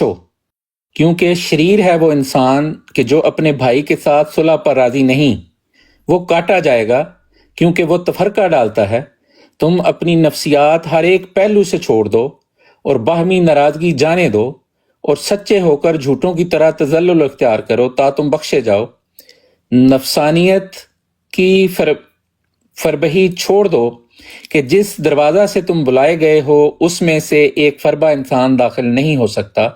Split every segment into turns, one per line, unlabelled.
بخشو، کیونکہ شریر ہے وہ انسان کہ جو اپنے بھائی کے ساتھ صلح پر راضی نہیں، وہ کاٹا جائے گا کیونکہ وہ تفرقہ ڈالتا ہے۔ تم اپنی نفسیات ہر ایک پہلو سے چھوڑ دو اور باہمی ناراضگی جانے دو، اور سچے ہو کر جھوٹوں کی طرح تذلل اختیار کرو تا تم بخشے جاؤ۔ نفسانیت کی فربہی چھوڑ دو کہ جس دروازہ سے تم بلائے گئے ہو اس میں سے ایک فربہ انسان داخل نہیں ہو سکتا۔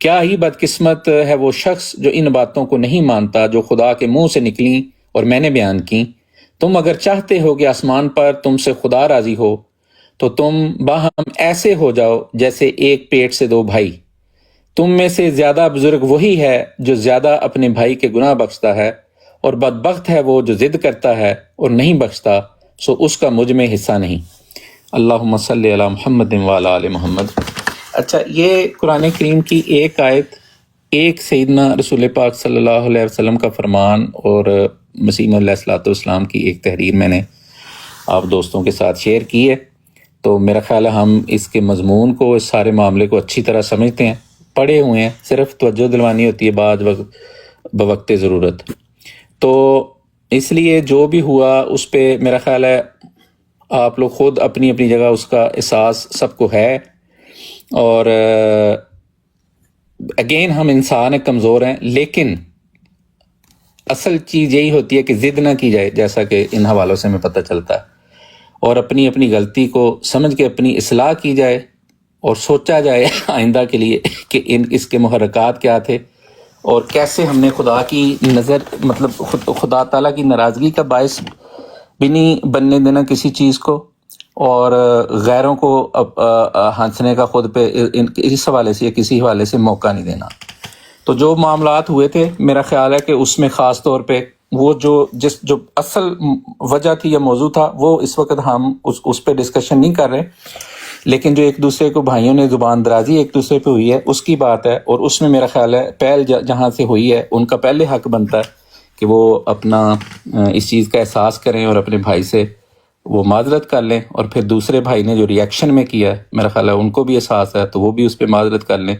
کیا ہی بدقسمت ہے وہ شخص جو ان باتوں کو نہیں مانتا جو خدا کے منہ سے نکلیں اور میں نے بیان کی۔ تم اگر چاہتے ہو کہ آسمان پر تم سے خدا راضی ہو تو تم باہم ایسے ہو جاؤ جیسے ایک پیٹ سے دو بھائی۔ تم میں سے زیادہ بزرگ وہی ہے جو زیادہ اپنے بھائی کے گناہ بخشتا ہے، اور بدبخت ہے وہ جو ضد کرتا ہے اور نہیں بخشتا، سو اس کا مجھ میں حصہ نہیں۔ اللہم صلی علی محمد وعلی آل محمد۔ اچھا، یہ قرآن کریم کی ایک آیت، ایک سیدنا رسول پاک صلی اللہ علیہ وسلم کا فرمان اور مسیح علیہ الصلوۃ والسلام کی ایک تحریر میں نے آپ دوستوں کے ساتھ شیئر کی ہے، تو میرا خیال ہے ہم اس کے مضمون کو، اس سارے معاملے کو اچھی طرح سمجھتے ہیں، پڑھے ہوئے ہیں، صرف توجہ دلوانی ہوتی ہے بعض وقت بوقت ضرورت۔ تو اس لیے جو بھی ہوا اس پہ میرا خیال ہے آپ لوگ خود اپنی اپنی جگہ اس کا احساس سب کو ہے، اور اگین ہم انسان ہیں، کمزور ہیں، لیکن اصل چیز یہی ہوتی ہے کہ ضد نہ کی جائے، جیسا کہ ان حوالوں سے ہمیں پتہ چلتا ہے، اور اپنی اپنی غلطی کو سمجھ کے اپنی اصلاح کی جائے اور سوچا جائے آئندہ کے لیے کہ اس کے محرکات کیا تھے اور کیسے ہم نے خدا کی نظر، مطلب خدا تعالیٰ کی ناراضگی کا باعث بھی نہیں بننے دینا کسی چیز کو، اور غیروں کو ہنسنے کا خود پہ اس حوالے سے یا کسی حوالے سے موقع نہیں دینا۔ تو جو معاملات ہوئے تھے میرا خیال ہے کہ اس میں خاص طور پہ وہ جو اصل وجہ تھی یا موضوع تھا، وہ اس وقت ہم اس پہ ڈسکشن نہیں کر رہے، لیکن جو ایک دوسرے کو بھائیوں نے زبان درازی ایک دوسرے پہ ہوئی ہے اس کی بات ہے، اور اس میں میرا خیال ہے پہل جہاں سے ہوئی ہے ان کا پہلے حق بنتا ہے کہ وہ اپنا اس چیز کا احساس کریں اور اپنے بھائی سے وہ معذرت کر لیں، اور پھر دوسرے بھائی نے جو ریئیکشن میں کیا ہے میرا خیال ہے ان کو بھی احساس ہے تو وہ بھی اس پہ معذرت کر لیں۔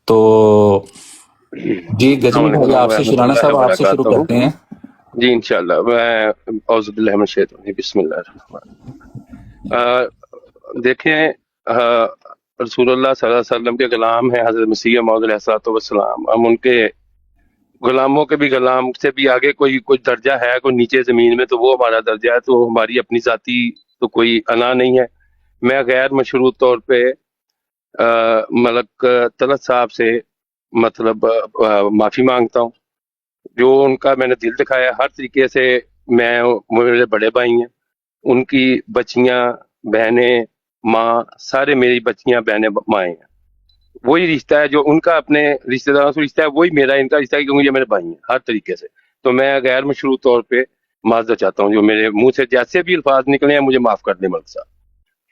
تو جی گجنی بھائی آپ سے، شرانہ صاحب آپ سے شروع کرتے ہیں۔
جی انشاءاللہ، میں اعوذ باللہ من الشیطان الرجیم، بسم اللہ الرحمن الرحیم۔ دیکھیں، رسول اللہ صلی اللہ علیہ وسلم کے غلام ہیں حضرت مسیح موعود علیہ الصلوۃ والسلام، ہم ان کے غلاموں کے بھی غلام سے بھی آگے کوئی درجہ ہے، کوئی نیچے زمین میں، تو وہ ہمارا درجہ ہے، تو ہماری اپنی ذاتی تو کوئی انا نہیں ہے۔ میں غیر مشروط طور پہ ملک طلعت صاحب سے مطلب معافی مانگتا ہوں، جو ان کا میں نے دل دکھایا ہر طریقے سے۔ میرے بڑے بھائی ہیں، ان کی بچیاں، بہنیں، ماں، سارے میری بچیاں، بہنیں، مائیں ہیں۔ وہی رشتہ ہے جو ان کا اپنے رشتہ داروں سے رشتہ ہے، وہی میرا ان کا رشتہ ہے، کیونکہ یہ میرے بھائی ہیں ہر طریقے سے۔ تو میں غیر مشروط طور پہ معذرت چاہتا ہوں، جو میرے منہ سے جیسے بھی الفاظ نکلے ہیں مجھے معاف کر دیں ملک صاحب۔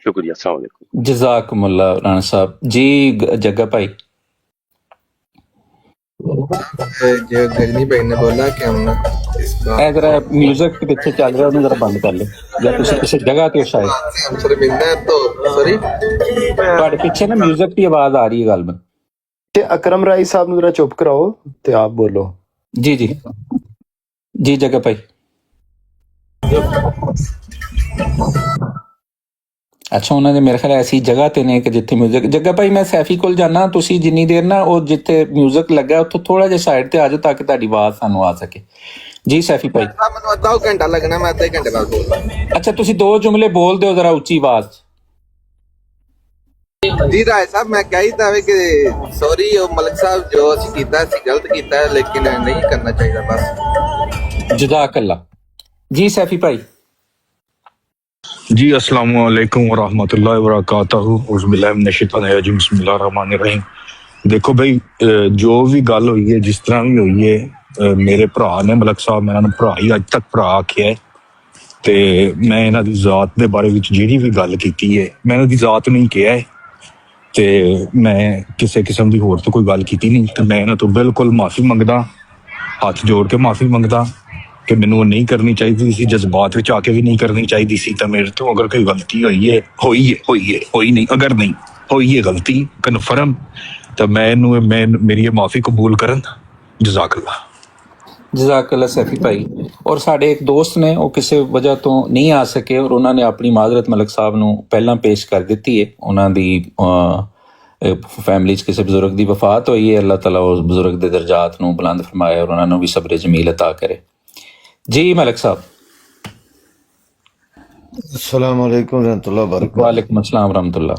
شکریہ، السلام علیکم۔
جزاکم اللہ رانا صاحب۔ جی جگہ بھائی۔
جو گجنی بھائی نے بولا کہ ہم
ذرا میوزک کے پیچھے چل رہا ہے، ذرا بند کر لیں، یا کسی جگہ تے شاید
شرمندہ ہے تو سوری
تھوڑے پیچھے نا میوزک کی آواز آ رہی ہے غالباً۔
اکرم رائی صاحب نے ذرا چپ کراؤ تے آپ بولو۔
جی جی جی جگہ بھائی۔ اچھا، انہوں نے میرے خیال ایسی جگہ تے نے کہ جتھے میوزک، جگہ بھائی میں سیفی کول جانا، تسی جنی دیر نا وہ جتھے میوزک لگا اتھوں تھوڑا جہا سائڈ تے آ جاؤ تاکہ تہاڈی آواز سانوں آ سکے۔ جی سیفی بھائی۔
مینوں ادھا گھنٹہ لگنا، میں ادھے گھنٹے بعد بولدا۔
اچھا تسی دو جملے بول دیو ذرا اچھی آواز۔
جی رائے صاحب، میں کہی تھا کہ سوری ملک صاحب، جو اسی کیتا اسی غلط کیتا ہے، لیکن نہیں کرنا چاہیے بس۔
جزاک اللہ۔ جی سیفی بھائی۔
جی السلام علیکم ورحمۃ اللہ وبرکاتہ۔ اعوذ باللہ من الشیطان الرجیم، بسم اللہ الرحمن الرحیم۔ دیکھو بھائی، جو بھی گل ہوئی ہے، جس طرح بھی ہوئی ہے، میرے بھرا نے ملک صاحب میرا بھرا ہی اج تک بھرا آکھیا ہے، تے میں انہاں دی ذات دے بارے وچ جیڑی بھی گل کیتی ہے میں انہاں دی ذات نہیں کہیا ہے، تے میں کسی قسم دی ہور تو کوئی گل کیتی نہیں، تے میں انہاں تو بالکل معافی منگدا، ہاتھ جوڑ کے معافی منگدا کہ مینوں وہ نہیں کرنی چاہیے سی، جذبات وچ آ کے بھی نہیں کرنی چاہیے سی۔ تو میرے تو اگر کوئی غلطی ہوئی ہے، ہوئی نہیں، اگر نہیں ہوئی ہے غلطی کنفرم، تو میں میری یہ معافی قبول کرن. جزاک اللہ.
جزاک اللہ سیفی بھائی. اور ساڈے ایک دوست نے وہ کسی وجہ تو نہیں آ سکے اور انہوں نے اپنی معذرت ملک صاحب نو پہلاں پیش کر دیتی ہے. انہوں دی فیملی کسی بزرگ دی وفات ہوئی ہے. اللہ تعالیٰ اس بزرگ دے درجات نو بلند فرمائے اور انہوں نے بھی صبر جمیل عطا کرے. جی ملک صاحب.
السلام علیکم ورحمۃ اللہ وبرکاتہ.
وعلیکم السلام ورحمۃ اللہ.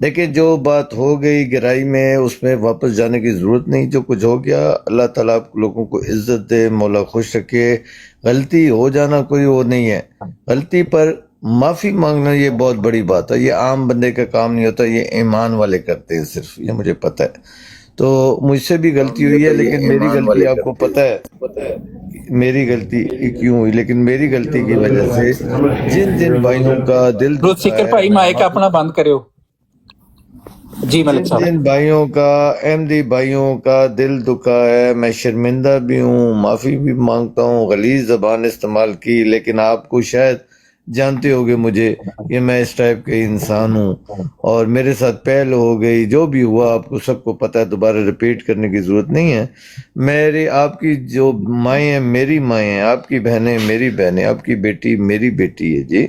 دیکھیں جو بات ہو گئی گہرائی میں اس میں واپس جانے کی ضرورت نہیں. جو کچھ ہو گیا اللہ تعالیٰ آپ لوگوں کو عزت دے, مولا خوش رکھے. غلطی ہو جانا کوئی وہ نہیں ہے. غلطی پر معافی مانگنا یہ بہت بڑی بات ہے. یہ عام بندے کا کام نہیں ہوتا, یہ ایمان والے کرتے ہیں صرف, یہ مجھے پتہ ہے. تو مجھ سے بھی غلطی ہوئی ہے لیکن میری غلطی آپ کو پتہ ہے میری غلطی کیوں ہوئی. لیکن میری غلطی کی وجہ سے جن بھائیوں کا دل
درود سیکر بھائی مائک اپنا بند کرو. جی ملک صاحب.
جن بھائیوں کا احمدی بھائیوں کا دل دکھا ہے, میں شرمندہ بھی ہوں, معافی بھی مانگتا ہوں. غلیظ زبان استعمال کی, لیکن آپ کو شاید جانتے ہوگے مجھے کہ میں اس ٹائپ کا انسان ہوں اور میرے ساتھ پہل ہو گئی. جو بھی ہوا آپ کو سب کو پتہ ہے, دوبارہ ریپیٹ کرنے کی ضرورت نہیں ہے. میری آپ کی جو مائیں ہیں میری مائیں ہیں, آپ کی بہنیں میری بہنیں, آپ کی بیٹی میری بیٹی ہے. جی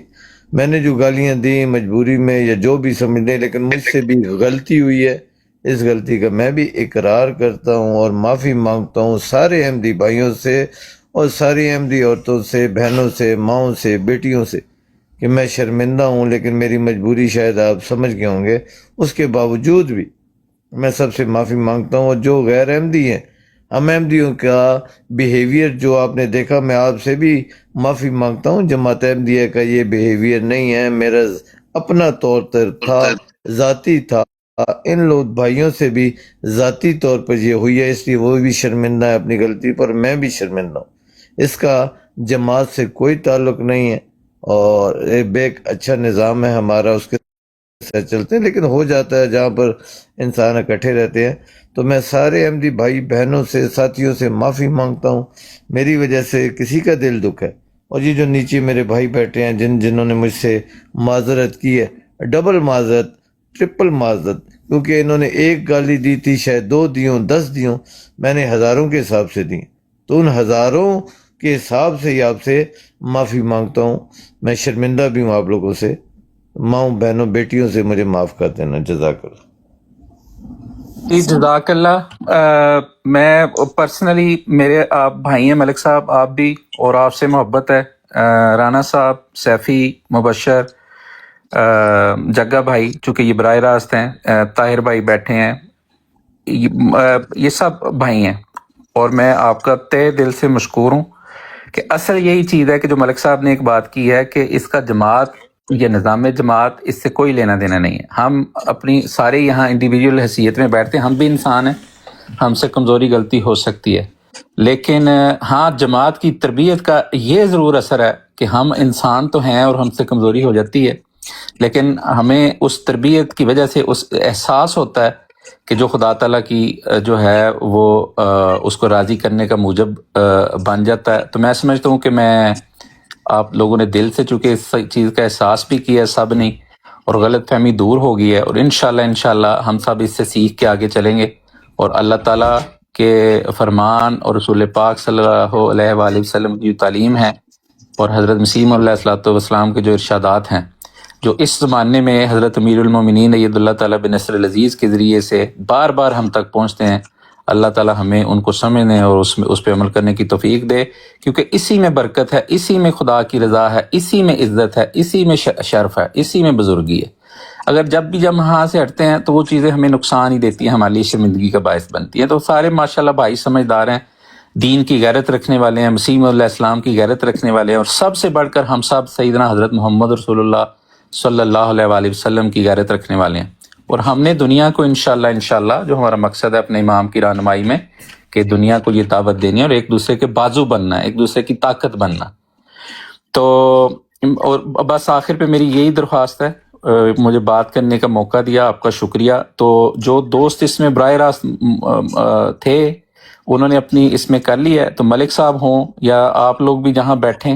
میں نے جو گالیاں دی مجبوری میں یا جو بھی سمجھ لیں, لیکن مجھ سے بھی غلطی ہوئی ہے. اس غلطی کا میں بھی اقرار کرتا ہوں اور معافی مانگتا ہوں سارے احمدی بھائیوں سے اور ساری احمدی عورتوں سے, بہنوں سے, ماؤں سے, بیٹیوں سے کہ میں شرمندہ ہوں. لیکن میری مجبوری شاید آپ سمجھ گئے ہوں گے. اس کے باوجود بھی میں سب سے معافی مانگتا ہوں. اور جو غیر احمدی ہیں, ہم احمدیوں کا بیہیویئر جو آپ نے دیکھا, میں آپ سے بھی معافی مانگتا ہوں. جماعت احمدیہ کا یہ بیہیویئر نہیں ہے, میرا اپنا طور پر تھا, ذاتی تھا. ان لوگ بھائیوں سے بھی ذاتی طور پر یہ ہوئی ہے, اس لیے وہ بھی شرمندہ ہے اپنی غلطی پر, میں بھی شرمندہ ہوں. اس کا جماعت سے کوئی تعلق نہیں ہے اور ایک اچھا نظام ہے ہمارا, اس کے ساتھ چلتے ہیں. لیکن ہو جاتا ہے جہاں پر انسان اکٹھے رہتے ہیں. تو میں سارے احمدی بھائی بہنوں سے, ساتھیوں سے معافی مانگتا ہوں. میری وجہ سے کسی کا دل دکھ ہے. اور یہ جو نیچے میرے بھائی بیٹھے ہیں جنہوں نے مجھ سے معذرت کی ہے, ڈبل معذرت, ٹرپل معذرت, کیونکہ انہوں نے ایک گالی دی تھی, شاید 2 دیوں 10 دیوں, میں نے ہزاروں کے حساب سے دی. تو ان ہزاروں کے حساب سے ہی آپ سے معافی مانگتا ہوں. میں شرمندہ بھی ہوں آپ لوگوں سے. ماؤں بہنوں بیٹیوں سے مجھے معاف کر دینا. جزاک اللہ.
جی جزاک اللہ. میں پرسنلی میرے آپ بھائی ہیں ملک صاحب, آپ بھی, اور آپ سے محبت ہے. رانا صاحب, سیفی, مبشر, جگہ بھائی چونکہ یہ براہ راست ہیں, طاہر بھائی بیٹھے ہیں, یہ سب بھائی ہیں. اور میں آپ کا تہ دل سے مشکور ہوں کہ اصل یہی چیز ہے کہ جو ملک صاحب نے ایک بات کی ہے کہ اس کا جماعت یا نظام جماعت اس سے کوئی لینا دینا نہیں ہے. ہم اپنی سارے یہاں انڈیویجول حیثیت میں بیٹھتے ہیں, ہم بھی انسان ہیں, ہم سے کمزوری غلطی ہو سکتی ہے. لیکن ہاں جماعت کی تربیت کا یہ ضرور اثر ہے کہ ہم انسان تو ہیں اور ہم سے کمزوری ہو جاتی ہے, لیکن ہمیں اس تربیت کی وجہ سے اس احساس ہوتا ہے کہ جو خدا تعالیٰ کی جو ہے وہ اس کو راضی کرنے کا موجب بن جاتا ہے. تو میں سمجھتا ہوں کہ میں آپ لوگوں نے دل سے چونکہ اس چیز کا احساس بھی کیا ہے سب نے, اور غلط فہمی دور ہو گئی ہے, اور انشاءاللہ ہم سب اس سے سیکھ کے آگے چلیں گے. اور اللہ تعالیٰ کے فرمان اور رسول پاک صلی اللہ علیہ وآلہ وسلم کی تعلیم ہے اور حضرت مسیح علیہ الصلوۃ والسلام کے جو ارشادات ہیں, جو اس زمانے میں حضرت امیر المومنین اید اللہ تعالیٰ بن نصر العزیز کے ذریعے سے بار بار ہم تک پہنچتے ہیں, اللہ تعالیٰ ہمیں ان کو سمجھنے اور اس پہ عمل کرنے کی توفیق دے, کیونکہ اسی میں برکت ہے, اسی میں خدا کی رضا ہے, اسی میں عزت ہے, اسی میں شرف ہے, اسی میں بزرگی ہے. اگر جب بھی جب ہاں سے ہٹتے ہیں تو وہ چیزیں ہمیں نقصان ہی دیتی ہیں, ہماری شرمندگی کا باعث بنتی ہیں. تو سارے ماشاءاللہ بھائی سمجھدار ہیں, دین کی غیرت رکھنے والے ہیں, مسیح علیہ السلام کی غیرت رکھنے والے ہیں, اور سب سے بڑھ کر ہم سب سیدنا حضرت محمد رسول اللہ صلی اللہ علیہ وآلہ وسلم کی غیرت رکھنے والے ہیں. اور ہم نے دنیا کو انشاءاللہ جو ہمارا مقصد ہے اپنے امام کی رہنمائی میں, کہ دنیا کو یہ دعوت دینی ہے اور ایک دوسرے کے بازو بننا ہے, ایک دوسرے کی طاقت بننا. تو اور بس آخر پہ میری یہی درخواست ہے, مجھے بات کرنے کا موقع دیا, آپ کا شکریہ. تو جو دوست اس میں براہ راست تھے انہوں نے اپنی اس میں کر لیا ہے, تو ملک صاحب ہوں یا آپ لوگ بھی جہاں بیٹھیں,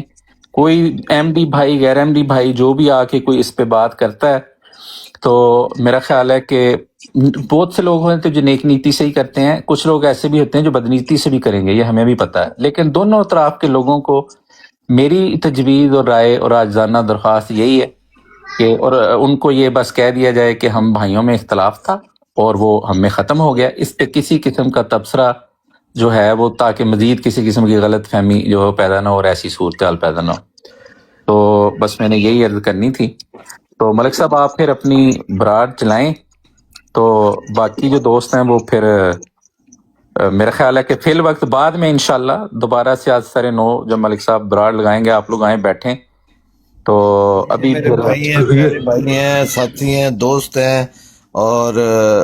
کوئی احمدی بھائی غیر احمدی بھائی جو بھی آ کے کوئی اس پہ بات کرتا ہے تو میرا خیال ہے کہ بہت سے لوگ ہیں تو جو نیک نیتی سے ہی کرتے ہیں، کچھ لوگ ایسے بھی ہوتے ہیں جو بدنیتی سے بھی کریں گے، یہ ہمیں بھی پتہ ہے، لیکن دونوں اطراف کے لوگوں کو میری تجویز اور رائے اور آجزانہ درخواست یہی ہے کہ اور ان کو یہ بس کہہ دیا جائے کہ ہم بھائیوں میں اختلاف تھا اور وہ ہم میں ختم ہو گیا، اس پہ کسی قسم کا تبصرہ جو ہے وہ تاکہ مزید کسی قسم کی غلط فہمی جو پیدا نہ ہو اور ایسی صورتحال پیدا نہ ہو. تو بس میں نے یہی عرض کرنی تھی. تو ملک صاحب آپ پھر اپنی براڈ چلائیں، تو باقی جو دوست ہیں وہ پھر میرا خیال ہے کہ فی الوقت بعد میں انشاءاللہ دوبارہ سے آج 9:30 جب ملک صاحب براڈ لگائیں گے آپ لوگ آئیں بیٹھیں. تو ابھی
میرے
پھر
بھائی ہیں، پیارے بھائی ہیں، ساتھی ہیں، دوست ہیں، اور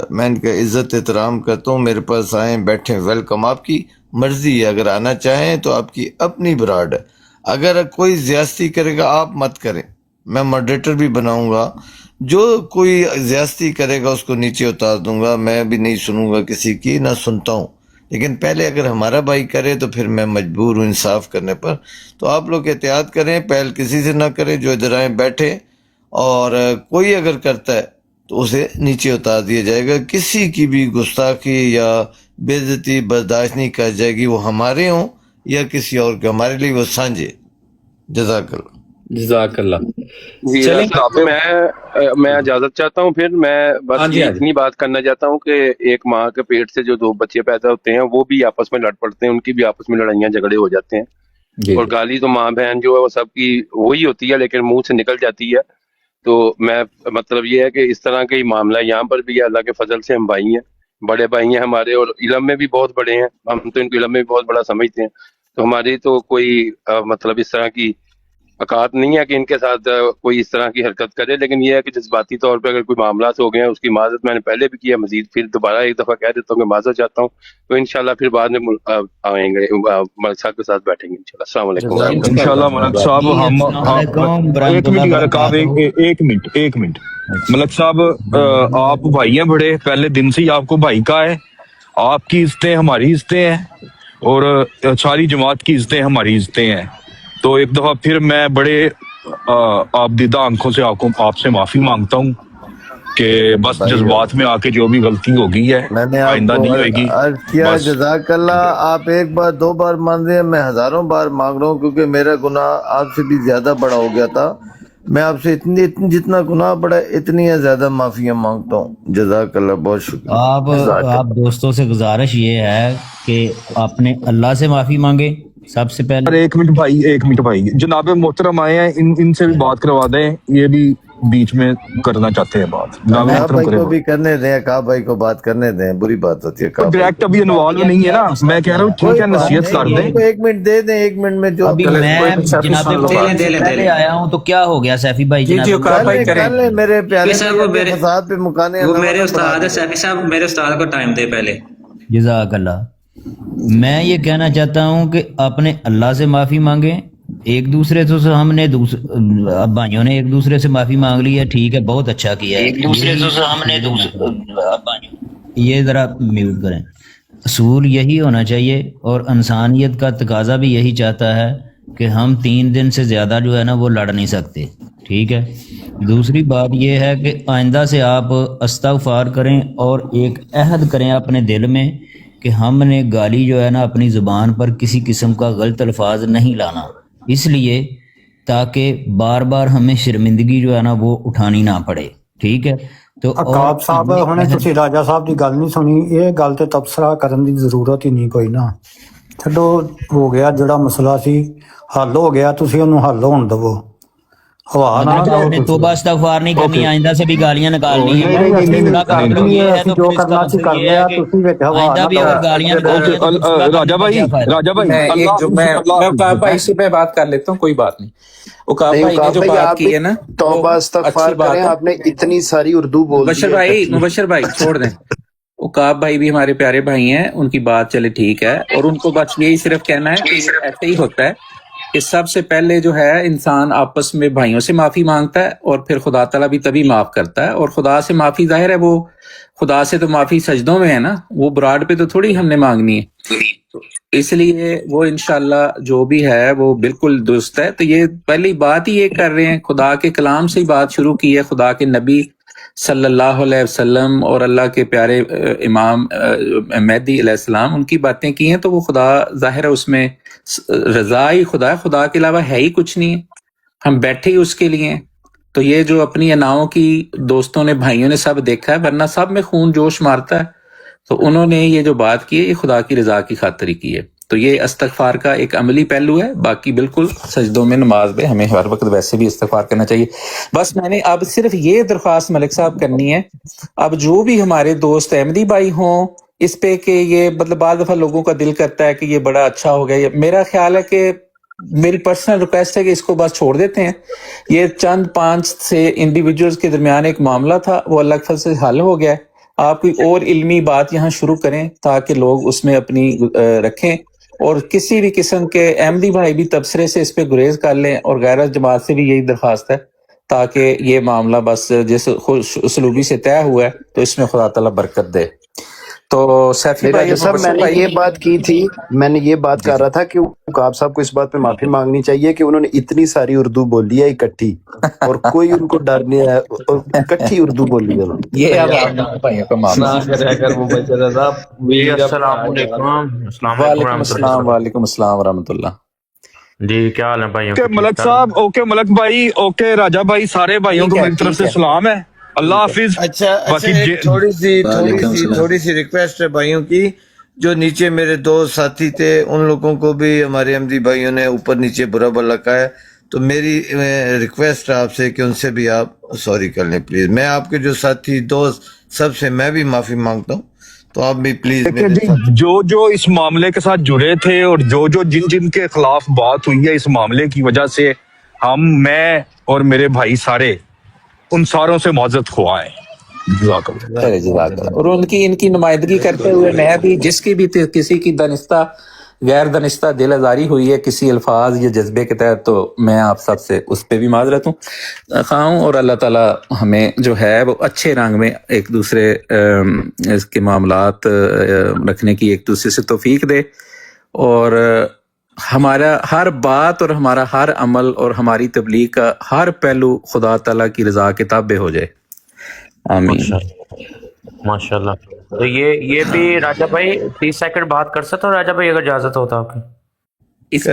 میں ان کا عزت احترام کرتا ہوں. میرے پاس آئیں، بیٹھیں، ویلکم. آپ کی مرضی ہے، اگر آنا چاہیں تو آپ کی اپنی براڈ ہے. اگر کوئی زیادتی کرے گا آپ مت کریں، میں ماڈریٹر بھی بناؤں گا. جو کوئی زیادتی کرے گا اس کو نیچے اتار دوں گا. میں بھی نہیں سنوں گا کسی کی، نہ سنتا ہوں، لیکن پہلے اگر ہمارا بھائی کرے تو پھر میں مجبور ہوں انصاف کرنے پر. تو آپ لوگ احتیاط کریں، پہل کسی سے نہ کریں، جو ادھر آئیں بیٹھے، اور کوئی اگر کرتا ہے تو اسے نیچے اتار دیا جائے گا. کسی کی بھی گستاخی یا بے عزتی برداشت نہیں کی جائے گی، وہ ہمارے ہوں یا کسی اور کے، ہمارے لیے وہ سانجھے. جزاک اللہ.
جزاک اللہ.
جی
چلیں
میں اجازت چاہتا ہوں. پھر میں
ہاں
بس
جی
یہ
ہاں جی
اتنی بات کرنا چاہتا ہوں کہ ایک ماں کے پیٹ سے جو 2 بچے پیدا ہوتے ہیں وہ بھی آپس میں لڑ پڑتے ہیں، ان کی بھی آپس میں لڑائیاں جھگڑے ہو جاتے ہیں.
جی
اور گالی تو ماں بہن جو ہے وہ سب کی وہی ہوتی ہے، لیکن منہ سے نکل جاتی ہے. تو میں مطلب یہ ہے کہ اس طرح کا ہی معاملہ یہاں پر بھی ہے. اللہ کے فضل سے ہم بھائی ہیں، بڑے بھائی ہیں ہمارے، اور علم میں بھی بہت بڑے ہیں. ہم تو ان کو علم میں بھی بہت بڑا سمجھتے ہیں. تو ہماری تو کوئی مطلب اس طرح کی اوقات نہیں ہے کہ ان کے ساتھ کوئی اس طرح کی حرکت کرے. لیکن یہ ہے کہ جذباتی طور پہ اگر کوئی معاملات ہو گئے ہیں، اس کی معذرت میں نے پہلے بھی کیا، مزید پھر دوبارہ ایک دفعہ کہہ دیتا ہوں کہ معذرت چاہتا ہوں. تو انشاءاللہ پھر بعد میں آئیں گے، ملک صاحب کے ساتھ بیٹھیں گے انشاءاللہ. السلام علیکم
جزاک
ورحمۃ
اللہ.
انشاءاللہ ملک صاحب
جی
ہم
السلام علیکم ورحمۃ
ایک منٹ
اللہ
یار کاب
وبرکاتہ.
ایک منٹ ملک صاحب، آپ بھائی ہیں بڑے، پہلے دن سے ہی آپ کو بھائی کا ہے. آپ کی عزتیں ہماری عزتیں ہیں، اور ساری جماعت کی عزتیں ہماری عزتیں ہیں. تو ایک دفعہ پھر میں بڑے آپ دیدہ آنکھوں سے آپ سے معافی مانگتا ہوں کہ بس
بھائی
جذبات میں آ کے جو بھی غلطی ہو گئی ہے
میں نے آپ
آئندہ
کو
نہیں ہوئے گی.
عرض کیا،
بس
جزاک اللہ. آپ ایک بار 2 بار مان رہے ہیں، میں ہزاروں بار مانگ رہا ہوں، کیونکہ میرا گناہ آپ سے بھی زیادہ بڑا ہو گیا تھا. میں آپ سے اتنی جتنا گناہ بڑا اتنی یا زیادہ معافیاں مانگتا ہوں. جزاک اللہ، بہت شکریہ.
آپ دوستوں سے گزارش یہ ہے کہ آپ نے اللہ سے معافی مانگے سب سے پہلے.
ایک منٹ بھائی جناب محترم آئے ہیں، ان سے بھی بات کروا دیں، یہ بھی بیچ میں کرنا چاہتے ہیں بات. جناب
کہا
محترم
بھائی
کرے
کو
بات.
بھی کرنے دیں، کہا بھائی کو بات کرنے دیں، بری بات ہوتی ہے. کہا بھائی
ڈائریکٹ
کو
ابھی انوالو نہیں ہے نا، میں کہہ رہا ہوں ٹھیک
کوئی
ہے
بات
نصیحت کر
نہیں،
دیں.
ان کو 1 منٹ دے دیں. 1 منٹ میں جو
ابھی میں جناب محترم سے پہلے آیا ہوں، تو کیا ہو گیا سیفی بھائی؟
جی جی
جناب
اوقاف بھائی کریں.
کر لیں میرے پیارے
صاحب
بھائی،
وہ
اپنے
میرے
فساد پہ مکانے
وہ
اللہ
میرے
والا بنا
استاد ہے
دیں.
سیفی صاحب، میرے استاد کو ٹائم دے پہلے.
جزاک اللہ. میں یہ کہنا چاہتا ہوں کہ اپنے اللہ سے معافی مانگیں. ایک دوسرے سے ہم نے اب بھائیوں نے ایک دوسرے سے معافی مانگ لی ہے، ٹھیک ہے، بہت اچھا کیا ہے.
ایک دوسرے سے ہم نے
یہ ذرا میوٹ کریں. اصول یہی ہونا چاہیے، اور انسانیت کا تقاضا بھی یہی چاہتا ہے کہ ہم 3 دن سے زیادہ جو ہے نا وہ لڑ نہیں سکتے، ٹھیک ہے. دوسری بات یہ ہے کہ آئندہ سے آپ استغفار کریں اور ایک عہد کریں اپنے دل میں کہ ہم نے گالی جو ہے نا اپنی زبان پر کسی قسم کا غلط الفاظ نہیں لانا، اس لیے تاکہ بار بار ہمیں شرمندگی جو ہے نا وہ اٹھانی نہ پڑے، ٹھیک ہے. تو
عقاب صاحب ਹੁਣੇ ਤੁਸੀਂ ਰਾਜਾ ਸਾਹਿਬ ਦੀ ਗੱਲ ਨਹੀਂ ਸੁਣੀ, ਇਹ ਗੱਲ ਤੇ ਤਬਸਰਾ ਕਰਨ ਦੀ ਜ਼ਰੂਰਤ ਹੀ ਨਹੀਂ ਕੋਈ ਨਾ. ਛੱਡੋ, ਹੋ ਗਿਆ ਜਿਹੜਾ ਮਸਲਾ ਸੀ ਹੱਲ ਹੋ ਗਿਆ, ਤੁਸੀਂ ਉਹਨੂੰ ਹੱਲ ਹੋਣ ਦਿਵੋ. ਹਵਾ ਨਾ
مطلب
ਲਾਓ
آپ نے
ਤੁਸੀਂ.
توبہ استغفار نہیں کرنی، آئندہ سے بھی گالیاں نکالنی ہیں.
ਨਹੀਂ ਅਸੀਂ
میرا کا مطلب یہ ہے
ਅਸੀਂ
تو
ਜੋ
پھر اس کا
ਕਰਨਾ ਸੀ
مطلب
ਕਰ
یہ ہے
ਲਿਆ,
کہ
ਤੁਸੀਂ ਵਿੱਚ ਹਵਾ
آئندہ
ਨਾ
بھی اگر گالیاں نکالنی ہیں تو پھر اس کا
راجا
کرنے کا کیا فائدہ؟
بھائی
میں اوقاف بھائی سے میں بات کر لیتا ہوں، کوئی بات نہیں. اوقاف
نہیں
بھائی نے
عقاب
جو
بھائی
بات
آپ
کی
بھی
ہے نا
توبہ
وہ
استغفار
اچھی بات
کریں.
ہے.
آپ نے اتنی ساری اردو بول دی ہے.
مبشر بھائی چھوڑ دیں. اوقاف بھائی بھی ہمارے پیارے بھائی ہیں، ان کی بات چلے ٹھیک ہے، اور ان کو بس یہی صرف کہنا ہے کہ ایسے ہی ہوتا ہے کہ سب سے پہلے جو ہے انسان آپس میں بھائیوں سے معافی مانگتا ہے، اور پھر خدا تعالیٰ بھی تبھی معاف کرتا ہے. اور خدا سے معافی ظاہر ہے وہ خدا سے تو معافی سجدوں میں ہے نا، وہ براڈ پہ تو تھوڑی ہم نے مانگنی ہے. اس لیے وہ انشاءاللہ جو بھی ہے وہ بالکل درست ہے. تو یہ پہلی بات ہی یہ کر رہے ہیں، خدا کے کلام سے ہی بات شروع کی ہے، خدا کے نبی صلی اللہ علیہ وسلم اور اللہ کے پیارے امام مہدی علیہ السلام ان کی باتیں کی ہیں تو وہ خدا ظاہر ہے اس میں رضا ہی خدا ہے، خدا کے علاوہ ہے ہی کچھ نہیں ہے، ہم بیٹھے ہی اس کے لیے ہیں۔ تو یہ جو اپنی اناؤں کی دوستوں نے بھائیوں نے سب دیکھا ہے، ورنہ سب میں خون جوش مارتا ہے، تو انہوں نے یہ جو بات کی ہے یہ خدا کی رضا کی خاطر ہی کی ہے۔ تو یہ استغفار کا ایک عملی پہلو ہے، باقی بالکل سجدوں میں نماز میں ہمیں ہر وقت ویسے بھی استغفار کرنا چاہیے۔ بس میں نے اب صرف یہ درخواست ملک صاحب کرنی ہے، اب جو بھی ہمارے دوست احمدی بھائی ہوں اس پہ کہ یہ مطلب بعض دفعہ لوگوں کا دل کرتا ہے کہ یہ بڑا اچھا ہو گیا، میرا خیال ہے کہ میری پرسنل ریکویسٹ ہے کہ اس کو بس چھوڑ دیتے ہیں۔ یہ چند 5 سے انڈیویجولز کے درمیان ایک معاملہ تھا، وہ اللہ کے فضل سے حل ہو گیا ہے۔ آپ کوئی اور علمی بات یہاں شروع کریں تاکہ لوگ اس میں اپنی رکھیں، اور کسی بھی قسم کے احمدی بھائی بھی تبصرے سے اس پہ گریز کر لیں، اور غیر جماعت سے بھی یہی درخواست ہے تاکہ یہ معاملہ بس جس اسلوبی سے طے ہوا ہے تو اس میں خدا تعالیٰ برکت دے۔ تو سیفی بھائی
صاحب میں نے یہ بات کی تھی، میں نے یہ بات کر رہا تھا کہ عقاب صاحب کو اس بات پہ معافی مانگنی چاہیے کہ انہوں نے اتنی ساری اردو بولی ہے اکٹھی، اور کوئی ان کو ڈر نہیں ہے، اور اکٹھی اردو بولی ہے انہوں نے۔
یہ اب آپ بھائیوں کا معاملہ
السلام علیکم
وعلیکم السلام وعلیکم السلام ورحمۃ اللہ۔
جی کیا حال ہے بھائیوں؟
اوکے ملک صاحب، اوکے ملک بھائی، اوکے راجہ بھائی، سارے بھائیوں کو میری طرف سے سلام ہے، اللہ حافظ۔
اچھا
باقی
ایک تھوڑی سی ریکویسٹ ہے بھائیوں کی، جو نیچے میرے دوست ساتھی تھے ان لوگوں کو بھی ہمارے احمدی بھائیوں نے اوپر نیچے برا بھلا کہا ہے، تو میری ریکویسٹ ہے آپ سے کہ ان سے بھی آپ سوری کر لیں پلیز۔ میں آپ کے جو ساتھی دوست سب سے میں بھی معافی مانگتا ہوں، تو آپ بھی پلیز
جو اس معاملے کے ساتھ جڑے تھے اور جو جن کے خلاف بات ہوئی ہے اس معاملے کی وجہ سے، میں اور میرے بھائی سارے ان ساروں سے معذرت خواہ ہیں۔ جزاک اللہ۔
اور ان کی نمائندگی کرتے ہوئے میں بھی جس کی بھی کسی کی دانستہ غیر دانستہ دل آزاری ہوئی ہے کسی الفاظ یا جذبے کے تحت، تو میں آپ سب سے اس پہ بھی معذرت خواہوں، اور اللہ تعالیٰ ہمیں جو ہے وہ اچھے رنگ میں ایک دوسرے اس کے معاملات رکھنے کی ایک دوسرے سے توفیق دے، اور ہمارا ہر بات اور ہمارا ہر عمل اور ہماری تبلیغ کا ہر پہلو خدا تعالیٰ کی رضا کے تابع ہو جائے، آمین۔
ماشاء اللہ۔ تو یہ بھی راجہ بھائی 30 سیکنڈ بات کر سکتا ہوں راجہ بھائی اگر اجازت ہوتا آپ کی؟
اس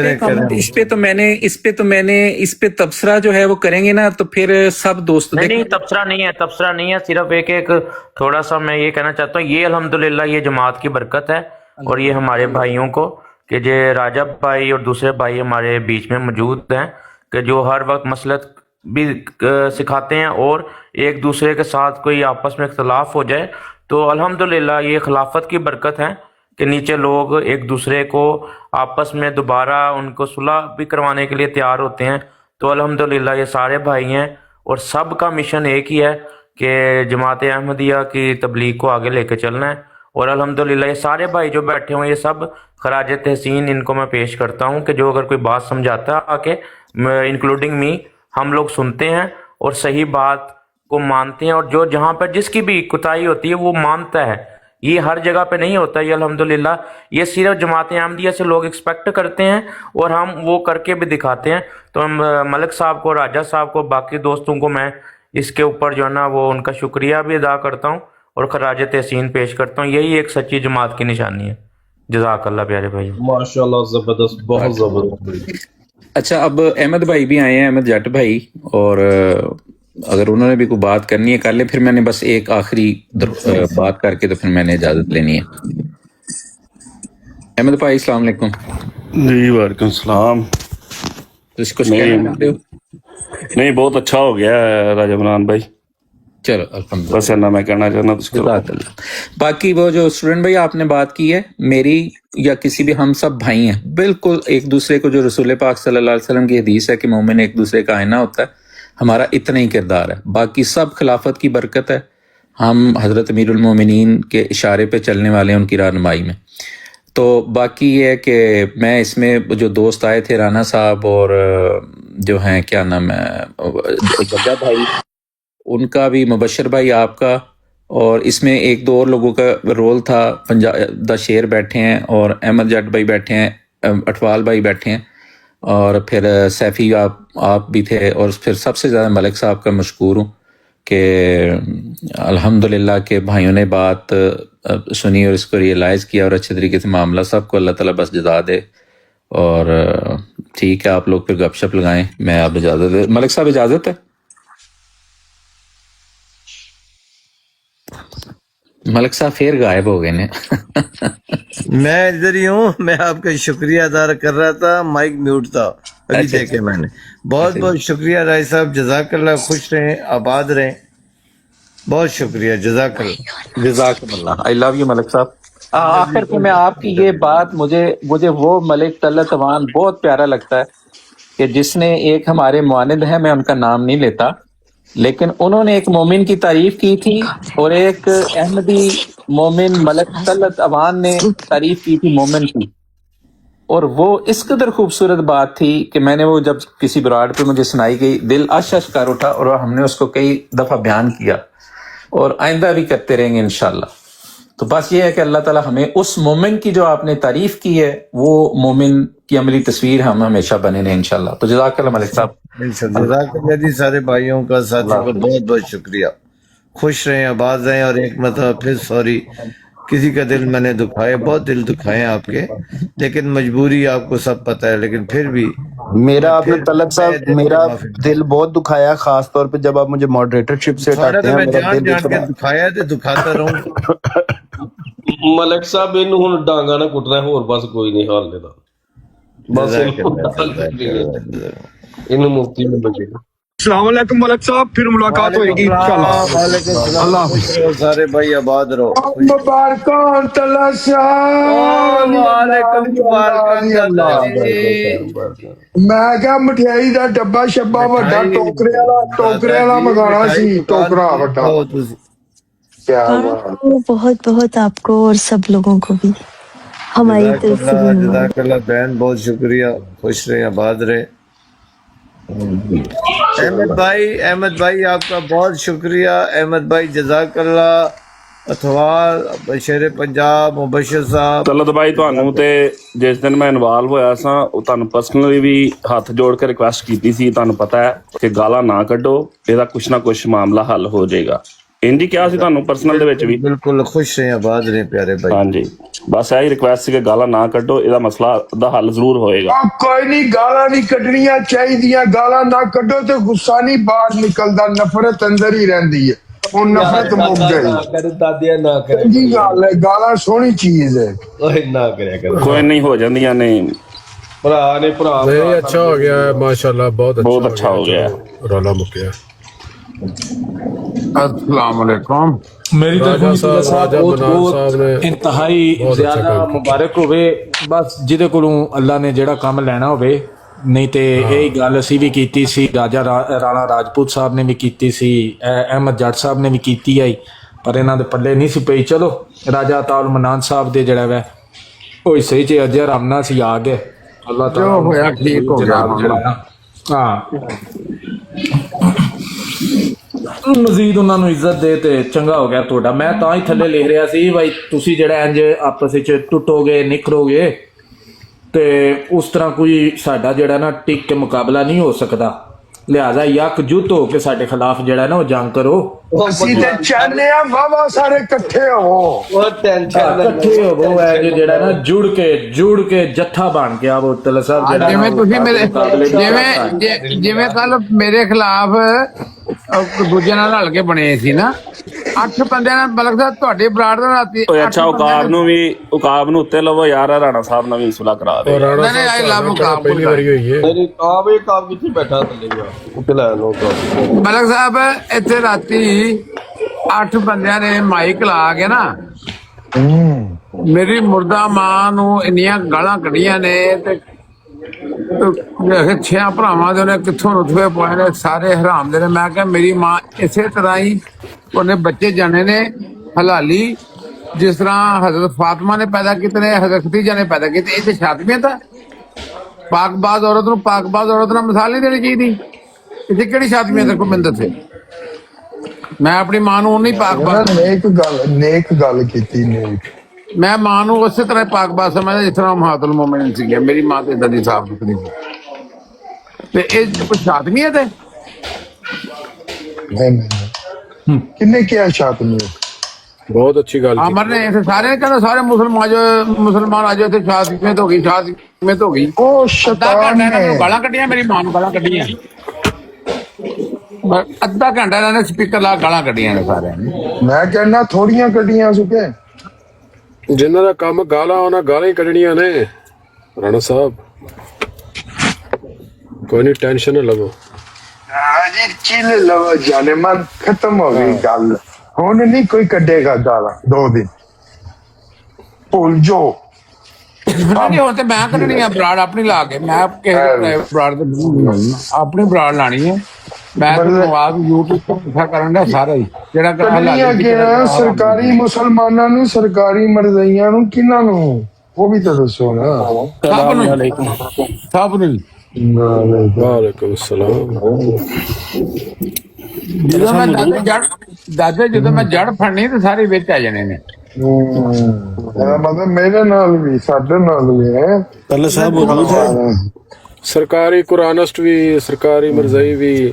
پہ تبصرہ جو ہے وہ کریں گے نا تو پھر سب دوست
نہیں تبصرہ نہیں ہے، صرف ایک تھوڑا سا میں یہ کہنا چاہتا ہوں، یہ الحمدللہ یہ جماعت کی برکت ہے، اور یہ ہمارے بھائیوں کو کہ جو راجہ بھائی اور دوسرے بھائی ہمارے بیچ میں موجود ہیں کہ جو ہر وقت مسلط بھی سکھاتے ہیں، اور ایک دوسرے کے ساتھ کوئی آپس میں اختلاف ہو جائے تو الحمدللہ یہ خلافت کی برکت ہے کہ نیچے لوگ ایک دوسرے کو آپس میں دوبارہ ان کو صلح بھی کروانے کے لیے تیار ہوتے ہیں۔ تو الحمدللہ یہ سارے بھائی ہیں، اور سب کا مشن ایک ہی ہے کہ جماعت احمدیہ کی تبلیغ کو آگے لے کے چلنا ہے، اور الحمدللہ یہ سارے بھائی جو بیٹھے ہوئے یہ سب خراج تحسین ان کو میں پیش کرتا ہوں کہ جو اگر کوئی بات سمجھاتا ہے آ کے انکلوڈنگ می، ہم لوگ سنتے ہیں اور صحیح بات کو مانتے ہیں، اور جو جہاں پر جس کی بھی کوتاہی ہوتی ہے وہ مانتا ہے، یہ ہر جگہ پہ نہیں ہوتا، یہ الحمدللہ یہ صرف جماعت احمدیہ سے لوگ ایکسپیکٹ کرتے ہیں اور ہم وہ کر کے بھی دکھاتے ہیں۔ تو ملک صاحب کو، راجہ صاحب کو، باقی دوستوں کو میں اس کے اوپر جو ہے نا وہ ان کا شکریہ بھی ادا کرتا ہوں اور خراج تحسین پیش کرتا ہوں، یہی ایک سچی جماعت کی نشانی ہے۔ جزاک اللہ پیارے بھائی۔
ماشاءاللہ، زبردست، بہت زبردست۔
اچھا اب احمد بھائی بھی آئے ہیں، احمد جٹ بھائی، اور اگر انہوں نے بھی کوئی بات کرنی ہے کر لے، پھر میں نے بس ایک آخری بات کر کے تو پھر میں نے اجازت لینی ہے۔ احمد بھائی السلام علیکم۔
جی وعلیکم السلام۔
کچھ کہنا چاہتے ہو؟
نہیں، بہت اچھا ہو گیا ہے راجہ عمران بھائی،
چلو الحمدللہ،
بس میں کہنا چاہنا۔
باقی وہ جو اسٹوڈنٹ بھائی آپ نے بات کی ہے، میری یا کسی بھی، ہم سب بھائی ہیں بالکل ایک دوسرے کو، جو رسول پاک صلی اللہ علیہ وسلم کی حدیث ہے کہ مومن ایک دوسرے کا آئینہ ہوتا ہے، ہمارا اتنا ہی کردار ہے، باقی سب خلافت کی برکت ہے، ہم حضرت امیر المومنین کے اشارے پہ چلنے والے ہیں ان کی رہنمائی میں۔ تو باقی یہ ہے کہ میں اس میں جو دوست آئے تھے رانا صاحب اور جو ہیں کیا نام ہے جگہ بھائی، ان کا بھی، مبشر بھائی آپ کا، اور اس میں ایک دو اور لوگوں کا رول تھا، دا شیر بیٹھے ہیں، اور احمد جٹ بھائی بیٹھے ہیں، اٹوال بھائی بیٹھے ہیں، اور پھر سیفی آپ بھی تھے، اور پھر سب سے زیادہ ملک صاحب کا مشکور ہوں کہ الحمدللہ کہ بھائیوں نے بات سنی اور اس کو ریئلائز کیا اور اچھے طریقے سے معاملہ، سب کو اللہ تعالیٰ بس جزا دے۔ اور ٹھیک ہے، آپ لوگ پھر گپ شپ لگائیں، میں اب اجازت دے۔ ملک صاحب اجازت ہے؟ ملک صاحب پھر غائب ہو گئے نے۔
میں ادھر ہی ہوں، میں آپ کا شکریہ ادا کر رہا تھا، مائک میوٹ تھا ابھی دیکھے میں نے۔ بہت بہت شکریہ راج صاحب، جزاک اللہ، خوش رہیں، آباد رہیں، بہت شکریہ، جزاک اللہ۔
جزاکم اللہ، آئی لو یو ملک صاحب۔ آخر پہ میں آپ کی یہ بات، مجھے وہ ملک طلعت عوان بہت پیارا لگتا ہے کہ جس نے ایک ہمارے معاند ہیں، میں ان کا نام نہیں لیتا، لیکن انہوں نے ایک مومن کی تعریف کی تھی اور ایک احمدی مومن ملک طلعت عوان نے تعریف کی تھی مومن کی، اور وہ اس قدر خوبصورت بات تھی کہ میں نے وہ جب کسی براڈ پہ مجھے سنائی گئی، دل اش کر اٹھا، اور ہم نے اس کو کئی دفعہ بیان کیا اور آئندہ بھی کرتے رہیں گے انشاءاللہ۔ تو بس یہ ہے کہ اللہ تعالیٰ ہمیں اس مومن کی جو آپ نے تعریف کی ہے، وہ مومن کی عملی تصویر ہم ہمیشہ بنے رہیں انشاءاللہ۔ تو جزاک اللہ ملک صاحب۔
جزاک اللہ جی، سارے بھائیوں کا، ساتھیوں کا بہت بہت شکریہ، خوش رہیں، آباد رہیں، اور ایک مرتبہ پھر سوری، کسی کا دل میں نے دکھائے، بہت دل دکھائے ہیں آپ کے، لیکن مجبوری آپ کو سب پتہ ہے، لیکن پھر بھی
میرا آپ نے طلعت صاحب میرا دل بہت دکھایا، خاص طور پہ جب آپ مجھے ماڈریٹر شپ سے
تھوڑا
ہٹاتے
تو
ہیں،
میں
میرا
جان
دل
جان کے دکھایا تے دکھاتا رہوں۔
ਮਲਕ ਸਾਹਿਬ ਇਹਨੂੰ ਹੁਣ ਡਾਂਗਾ ਨਾ ਕੁੱਟਣਾ, ਹੋਰ ਬਸ ਕੋਈ ਨਹੀਂ ਹਾਲ ਦੇ ਦਾ, ਬਸ ਇਹਨੂੰ ਮੁਕਤੀ ਮਿਲ ਜੇ।
السلام علیکم ملک صاحب، پھر ملاقات ہوئے گی انشاءاللہ۔
وعلیکم السلام،
اللہ
خوش رہو سارے بھائی، آباد رہو۔
مبارکان طلعت
وعلیکم مبارکان جی۔
میں کیا مٹھائی دا ڈبا شبا وڈا ٹوکرے والا منگانا سی، ٹوکرا وڈا۔ کیا
بہت بہت آپ کو اور سب لوگوں کو بھی ہماری طرف سے بھی مبارک۔
جزاک اللہ بہن، بہت شکریہ، خوش رہے، آباد رہے۔ احمد بھائی آپ کا بہت شکریہ، احمد بھائی جزاک اللہ، اتوار شیر پنجاب، مبشر صاحب۔
ਤਲਤ ਬਾਈ, ਤੁਹਾਨੂੰ ਤੇ ਜਿਸ ਦਿਨ ਮੈਂ ਇਨਵਾਲਵ ਹੋਇਆ ਸਾਂ, ਉਹ ਤੁਹਾਨੂੰ ਪਰਸਨਲੀ ਵੀ ਹੱਥ ਜੋੜ ਕੇ ਰਿਕੁਐਸਟ ਕੀਤੀ ਸੀ, ਤੁਹਾਨੂੰ ਪਤਾ ਹੈ ਕਿ ਗਾਲਾਂ ਨਾ ਕੱਢੋ, ਇਹਦਾ ਕੁਛ ਨਾ ਕੁਛ ਮਾਮਲਾ ਹੱਲ ਹੋ ਜਾਏਗਾ। ਇੰਝ ਹੀ ਕਿਹਾ ਸੀ ਤੁਹਾਨੂੰ ਪਰਸਨਲ ਦੇ ਵਿੱਚ ਵੀ।
ਬਿਲਕੁਲ, ਖੁਸ਼ ਰਹੇ, ਆਬਾਦ ਰਹੇ ਪਿਆਰੇ ਭਾਈ।
ਹਾਂਜੀ, ਬਸ ਇਹੀ ਰਿਕੁਐਸਟ ਸੀ ਕਿ ਗਾਲਾਂ ਨਾ ਕੱਢੋ, ਇਹਦਾ ਮਸਲਾ ਦਾ ਹੱਲ ਜ਼ਰੂਰ ਹੋਏਗਾ।
ਕੋਈ ਨਹੀਂ, ਗਾਲਾਂ ਨਹੀਂ ਕੱਢਣੀਆਂ ਚਾਹੀਦੀਆਂ, ਗਾਲਾਂ ਨਾ ਕੱਢੋ ਤੇ ਗੁੱਸਾ ਨਹੀਂ ਬਾਹਰ ਨਿਕਲਦਾ, ਨਫ਼ਰਤ ਅੰਦਰ ਹੀ ਰਹਿੰਦੀ ਹੈ। ਹੁਣ ਨਫ਼ਰਤ ਮੁੱਕ ਗਈ,
ਦਾਦਿਆ ਨਾ ਕਰੇ,
ਚੰਗੀ ਗੱਲ ਹੈ, ਗਾਲਾਂ ਸੋਹਣੀ ਚੀਜ਼ ਹੈ।
ਓਏ ਨਾ ਕਰਿਆ ਕਰ,
ਕੋਈ ਨਹੀਂ, ਹੋ ਜਾਂਦੀਆਂ ਨੇ,
ਭਰਾ ਨੇ ਭਰਾ।
نہیں اچھا ہو گیا ہے ماشاءاللہ،
بہت اچھا ہو گیا ہے۔
رولا مکیا۔
السلام علیکم،
میری طرف
راجہ منان صاحب نے انتہائی زیادہ مبارک ہوئے، بس جہدے کولوں اللہ نے جڑا کام لینا ہوئے، نہیں تے یہی گل اسی بھی کیتی سی، راجہ رانا راجپوت صاحب نے بھی کیتی سی، احمد جٹ صاحب نے بھی کیتی آئی، پر انہاں دے پلے نہیں سی پئی۔ چلو راجہ عطا المنان صاحب دے جڑا وے وہ صحیح چ اجر آمنا سی آ گئے، اللہ
جو ہویا ٹھیک ہو گیا۔
ہاں، مزید انہوں نے عزت دے تے چنگا ہو گیا توڑا۔ میں تاں ہی تھلے لکھ رہا سی بھائی تسی جڑا انج آپس وچ ٹٹو گے، نکھرو گے تے اس طرح کوئی ساڈا جڑا نا ٹک کے مقابلہ نہیں ہو سکتا، لہذا یک جت ہو کے ساڈے خلاف جڑا نا وہ جنگ کرو۔
اسی تے چاہنے ہیں واہ سارے کٹھے ہو،
کٹھے ہو وہ ہے جو جڑا نا جڑ کے جتھا بن کے وہ طلعت صاحب جڑا
جویں کل میرے خلاف دوجے نال رل کے بنے سی نا 8 بندیاں نال، ملک صاحب تہاڈے براڑ دا راتی
ਓਏ ਅੱਛਾ, ਉਕਾਬ ਨੂੰ ਉੱਤੇ ਲਵੋ ਯਾਰ, ਰਾਣਾ ਸਾਹਿਬ ਨਾਲ ਵੀ ਸੁਲਾ ਕਰਾ ਦੇ।
ਨਹੀਂ ਆਈ ਲਵ ਮੁਕਾਬ ਪਹਿਲੀ ਵਾਰੀ ਹੋਈ ਹੈ।
ਮੇਰੇ ਕਾਬ ਇਹ ਕਾਬ ਕਿੱਥੇ ਬੈਠਾ ਥੱਲੇ ਗਿਆ, ਉੱਤੇ ਲੈ ਲੋ ਕਾਬ।
ਮਲਕ ਸਾਹਿਬ ਇੱਥੇ ਰਾਤੀ 8 ਬੰਦਿਆਂ ਨੇ ਮਾਈਕ ਲਾ ਕੇ ਨਾ ਮੇਰੀ ਮੁਰਦਾ ਮਾਂ ਨੂੰ ਇੰਨੀਆਂ ਗਾਲਾਂ ਕੱਢੀਆਂ ਨੇ ਤੇ 6 ਭਰਾਵਾਂ ਦੇ ਉਹਨੇ ਕਿੱਥੋਂ ਰੁਤਬੇ ਪਾਏ ਨੇ, ਸਾਰੇ ਹਰਾਮ ਦੇ ਨੇ। ਮੈਂ ਕਿਹਾ ਮੇਰੀ ਮਾਂ ਇਸੇ ਤਰ੍ਹਾਂ ਹੀ ਉਹਨੇ ਬੱਚੇ ਜਾਣੇ ਨੇ ਹਲਾਲੀ, ਜਿਸ ਤਰ੍ਹਾਂ ਹਜ਼ਰਤ ਫਾਤਮਾ ਨੇ ਪੈਦਾ ਕੀਤੇ ਨੇ, ਹਜ਼ਰਤ ਖਦੀਜਾ ਨੇ ਪੈਦਾ ਕੀਤੇ। ਇਹ ਤੇ ਸ਼ਾਤਮੀਅਤ ਹੈ। ਪਾਕਬਾਜ਼ ਔਰਤ ਨੂੰ ਪਾਕਬਾਜ਼ ਔਰਤ ਨਾਲ ਮਿਸਾਲ ਨਹੀਂ ਦੇਣੀ ਚਾਹੀਦੀ। ਇੱਥੇ ਕਿਹੜੀ ਸ਼ਾਤਮੀਅਤ ਹੈ? ਕੋਈ ਮੈਨੂੰ ਦੱਸੇ। ਮੈਂ ਆਪਣੀ ਮਾਂ ਨੂੰ ਨਹੀਂ ਪਾਕਬਾਜ਼,
ਨੇਕ ਗੱਲ ਕੀਤੀ, ਨੇਕ।
ਮੈਂ ਮਾਂ ਨੂੰ ਉਸੇ ਤਰ੍ਹਾਂ ਪਾਕਬਾਜ਼ ਸਮਝਦਾ ਜਿਸ ਤਰ੍ਹਾਂ ਮਹਾਤੁਲ ਮੋਮਿਨ ਸੀਗੇ। ਮੇਰੀ ਮਾਂ ਤੇ ਇਦਾਂ ਦੀ ਸਾਫ਼ ਸੁਥਰੀ ਸੀ। ਤੇ ਇਹ ਕੋਈ ਸ਼ਾਤਮੀਅਤ ਹੈ? ਕਿੰਨੇ ਕਿਹਾ ਸ਼ਾਤ ਨੂੰ
ਬਹੁਤ ਅੱਛੀ ਗੱਲ
ਅਮਰ ਨੇ ਇੱਥੇ ਸਾਰੇ ਕਹਿੰਦਾ ਸਾਰੇ ਮੁਸਲਮਾਨ ਆ ਜਾਓ ਇੱਥੇ ਸ਼ਾਤ ਕਿਵੇਂ ਹੋ ਗਈ ਸ਼ਾਤ ਕਿਵੇਂ ਹੋ ਗਈ
ਉਹ
ਅੱਧਾ ਘੰਟਾ ਇਹਨਾਂ ਨੂੰ ਗਾਲਾਂ ਕੱਢੀਆਂ ਮੇਰੀ ਮਾਂ ਨੂੰ ਗਾਲਾਂ ਕੱਢੀਆਂ ਅੱਧਾ ਘੰਟਾ ਇਹਨਾਂ ਨੇ ਸਪੀਕਰ ਲਾ ਗਾਲਾਂ ਕੱਢੀਆਂ ਨੇ ਸਾਰਿਆਂ ਨੇ
ਮੈਂ ਕਹਿੰਦਾ ਥੋੜੀਆਂ ਕੱਢੀਆਂ ਸੁਕੇ ਜਿਨ੍ਹਾਂ ਦਾ ਕੰਮ ਗਾਲਾਂ ਉਹਨਾਂ ਗਾਲਾਂ ਹੀ ਕੱਢਣੀਆਂ ਨੇ ਰਾਣਾ ਸਾਹਿਬ ਕੋਈ ਨਹੀਂ ਟੈਨਸ਼ਨ ਨਾ ਲਵੋ
ਜੀ ਚਿੱਲ ਲਵੋ ਜਾਨੇ ਮਨ ਖਤਮ ਹੋ ਗਈ ਗੱਲ ਹੁਣ ਨਹੀਂ ਕੋਈ ਕੱਢੇਗਾ ਗਾਲਾਂ 2 ਦਿਨ ਭੁੱਲ ਜੋ ਨਹੀਂ ਹੁਣ ਤੇ ਮੈਂ ਕੱਢਣੀ ਆ ਬਰਾੜ ਆਪਣੀ ਲਾ ਕੇ ਮੈਂ ਕਿਸੇ ਬਰਾੜ ਤੇ ਆਪਣੀ ਬਰਾੜ ਲਾਣੀ ਹੈ ਮੈਂ ਆਪ YouTube ਤੋਂ ਪੁੱਛਾ ਕਰਨ ਦਾ ਸਾਰਾ ਹੀ ਜਿਹੜਾ ਸਰਕਾਰੀ ਮੁਸਲਮਾਨਾਂ ਨੂੰ ਸਰਕਾਰੀ ਮਰਜ਼ਈਆਂ ਨੂੰ ਕਿਹਨਾਂ ਨੂੰ ਉਹ ਵੀ ਤਾਂ ਦੱਸੋ ਨਾ ਸਭ ਨੂੰ
ਵਾਲੇਕੁਮ ਸਲਾਮ
ਜਦੋਂ ਮੈਂ ਜਦੋਂ ਮੈਂ ਜੜ ਫੜਨੀ ਤੇ ਸਾਰੇ ਵਿੱਚ ਆ ਜਾਣੇ ਨੇ ਮਤਲਬ ਮੇਰੇ ਨਾਲ ਵੀ ਸਾਡੇ ਨਾਲ ਵੀ ਹੈ
ਪਹਿਲੇ ਸਾਹਿਬ ਸਰਕਾਰੀ ਕੁਰਾਨਿਸਟ ਵੀ ਸਰਕਾਰੀ ਮਰਜ਼ਈ ਵੀ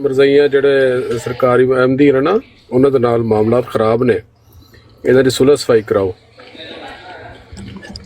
ਮਰਜ਼ਈਆਂ ਜਿਹੜੇ ਸਰਕਾਰੀ ਅਹਿਮਦੀ ਨੇ ਨਾ ਉਹਨਾਂ ਦੇ ਨਾਲ ਮਾਮਲਾਤ ਖਰਾਬ ਨੇ, ਇਹਨਾਂ ਦੀ ਸੁਲਹ ਸਫਾਈ ਕਰਾਓ।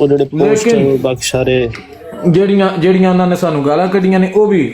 ਉਹ ਜਿਹੜੇ ਪੋਸਟ ਬਾਕੀ ਸਾਰੇ
ਜਿਹੜੀਆਂ ਉਹਨਾਂ ਨੇ ਸਾਨੂੰ ਗਾਲਾਂ ਕੱਢੀਆਂ ਨੇ ਉਹ ਵੀ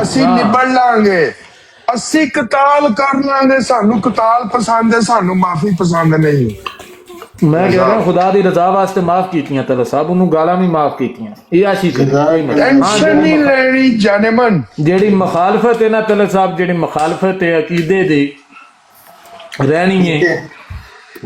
ਅਸੀਂ ਨਿਬੜ ਲਾਂਗੇ, ਅਸੀਂ ਕਤਾਲ ਕਰ ਲਾਂਗੇ, ਸਾਨੂੰ ਕਤਾਲ ਪਸੰਦ ਹੈ, ਸਾਨੂੰ ਮਾਫੀ ਪਸੰਦ ਨਹੀਂ।
ਮੈਂ ਕਹਿ ਰਿਹਾ ਖੁਦਾ ਦੀ ਰਜ਼ਾ ਵਾਸਤੇ ਮਾਫ ਕੀਤੀਆਂ ਤਲਤ ਸਾਹਿਬ, ਉਹਨੂੰ ਗਾਲਾਂ ਵੀ ਮਾਫ ਕੀਤੀਆਂ, ਇਹ ਆਸ਼ੀ
ਟੈਨਸ਼ਨ ਨਹੀਂ ਲੈਣੀ ਜਾਨੇਮਨ।
ਜਿਹੜੀ ਮੁਖਾਲਫਤ ਹੈ ਨਾ ਤਲਤ ਸਾਹਿਬ, ਜਿਹੜੀ ਮੁਖਾਲਫਤ ਹੈ ਅਕੀਦੇ ਦੀ ਰਹਿਣੀ ਹੈ,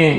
ਹੈ,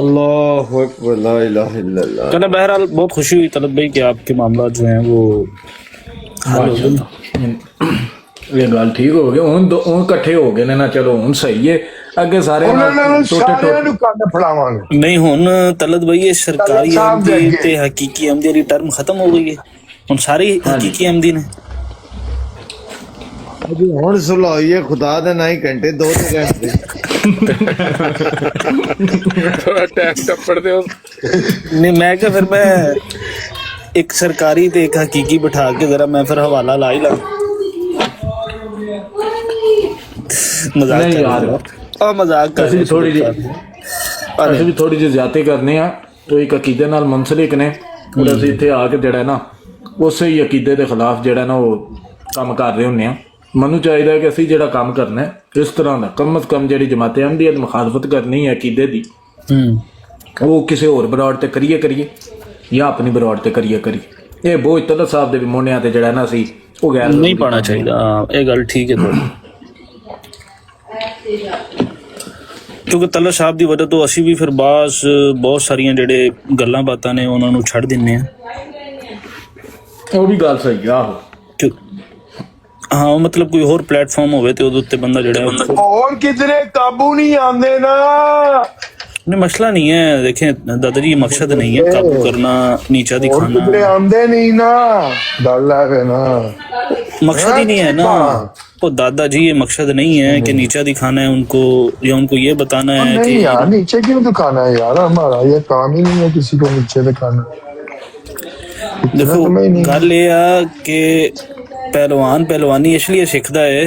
اللہ اکبر، لا الہ الا اللہ۔
چلے بہرحال بہت خوشی ہوئی طلعت بھائی کہ آپ کے معاملات جو ہیں وہ حل ہو گئے۔
یہ گل ٹھیک ہو گئی ہوں کٹھے ہو گئے نے نا، چلو ہوں صحیح ہے، اگے سارے
نہیں ہن طلعت بھائی یہ سرکاری احمدی تے حقیقی احمدی والی ٹرم ختم ہو گئی ہے، ہن ساری حقیقی احمدی نے
ہوں صلح ہوئی ہے، خدا دے 9 گھنٹے 2 گھنٹے
تھوڑا ٹائم ٹپڑ دے
نہیں، میں کہ پھر میں ایک سرکاری تے ایک حقیقی بٹھا کے ذرا میں پھر حوالہ لا ہی لا، مذاق
نہیں یار،
مذاق کر
ਅਸੀਂ ਵੀ ਥੋੜੀ ਜਿਹੀ ਜ਼ਿਆਦਤੀ ਕਰਨੇ ਆ تو ਇੱਕ ਅਕੀਦੇ ਨਾਲ ਮੁਨਸਲਿਕ ਨੇ ਔਰ ਅਸੀਂ ਇੱਥੇ ਆ ਕੇ ਜਿਹੜਾ ਨਾ ਉਸੇ ਹੀ ਅਕੀਦੇ ਦੇ ਖਿਲਾਫ ਜਿਹੜਾ ਨਾ ਉਹ ਕੰਮ ਕਰ ਰਹੇ ਹੁੰਨੇ ਆ। ਮੈਨੂੰ ਚਾਹੀਦਾ ਕਿ ਅਸੀਂ ਜਿਹੜਾ ਕੰਮ ਕਰਨਾ ਇਸ ਤਰ੍ਹਾਂ ਦਾ ਕਮ ਅਜ਼ ਕਮ ਜਿਹੜੀ ਜਮਾਤ ਅਹਿਮਦੀਆ ਦੀ ਮੁਖਾਲਫਤ ਕਰਨੀ ਹੈ ਅਕੀਦੇ ਦੀ ਉਹ ਕਿਸੇ ਹੋਰ ਬਰਾੜ ਤੇ ਕਰੀਏ ਜਾਂ ਆਪਣੀ ਬਰਾੜ ਤੇ ਕਰੀਏ ਇਹ ਬੋਝ ਤਲਤ ਸਾਹਿਬ ਦੇ ਵੀ ਮੋਹਣਿਆਂ ਤੇ ਜਿਹੜਾ ਨਾ ਅਸੀਂ ਉਹ ਗੈਰ
ਨਹੀਂ ਪਾਉਣਾ ਚਾਹੀਦਾ। ਇਹ ਗੱਲ ਠੀਕ ਹੈ ਤੁਹਾਡੀ, ਕਿਉਂਕਿ ਤਲਤ ਸਾਹਿਬ ਦੀ ਵਜ੍ਹਾ ਤੋਂ ਅਸੀਂ ਵੀ ਫਿਰ ਬਹੁਤ ਸਾਰੀਆਂ ਜਿਹੜੇ ਗੱਲਾਂ ਬਾਤਾਂ ਨੇ ਉਹਨਾਂ ਨੂੰ ਛੱਡ ਦਿੰਨੇ ਆ।
ਉਹ ਵੀ ਗੱਲ ਸਹੀ ਆ।
ਹਾਂ ਮਤਲਬ ਕੋਈ ਹੋਰ ਪਲੇਟਫਾਰਮ ਹੋਵੇ ਤੇ ਉਹਦੇ ਉੱਤੇ ਬੰਦਾ ਜਿਹੜਾ
ਹੋਰ ਕਿਧਰੇ ਕਾਬੂ ਨਹੀਂ ਆਉਂਦੇ ਨਾ।
نہیں مسئلہ نہیں ہے، دیکھیں دادا جی یہ مقصد نہیں ہے قابو کرنا، نیچا دکھانا،
آمدے نہیں نا، ڈر لگے نا،
مقصد ہی نہیں ہے نا وہ دادا جی، یہ مقصد نہیں ہے کہ نیچا دکھانا ہے ان کو یا ان کو یہ بتانا ہے کہ
یار نیچے کیوں دکھانا ہے یار، ہمارا یہ کام ہی نہیں ہے کسی کو نیچے دکھانا۔
دیکھو گل یہ ہے کہ پہلوان پہلوانی اس لیے سیکھدا ہے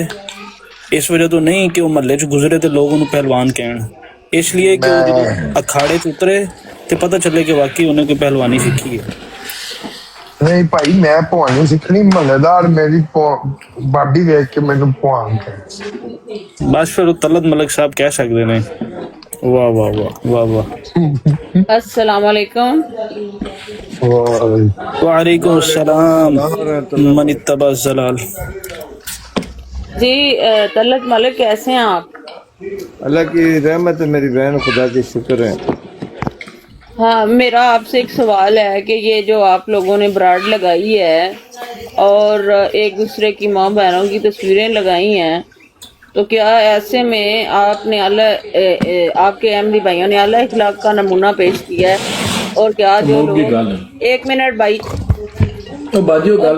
اس وجہ تو نہیں کہ وہ محلے چ گزرے تو لوگ انہوں پہلوان کہن، اس لیے کہ اکھاڑے چ اترے تو پتہ چلے کہ واقعی انہیں کوئی پہلوانی سیکھی ہے۔
نہیں بھائی میں پوانی سیکھنی، محلے دار میری باڈی دیکھ کے مینوں پوان کہے،
بس پھر طلعت ملک صاحب کہہ سکتے ہیں واہ واہ واہ واہ واہ۔
السلام علیکم۔
وعلیکم السلام من اتبع الضلال۔
جی طلعت ملک کیسے ہیں آپ؟
اللہ کی رحمت ہے میری بہن، خدا کی شکر ہے۔
ہاں میرا آپ سے ایک سوال ہے کہ یہ جو آپ لوگوں نے براڈ لگائی ہے اور ایک دوسرے کی ماں بہنوں کی تصویریں لگائی ہیں، تو کیا ایسے میں آپ نے آپ کے احمدی بھائیوں نے اعلیٰ اخلاق کا نمونہ پیش کیا ہے؟ اور کیا جو لوگ ایک منٹ بھائی،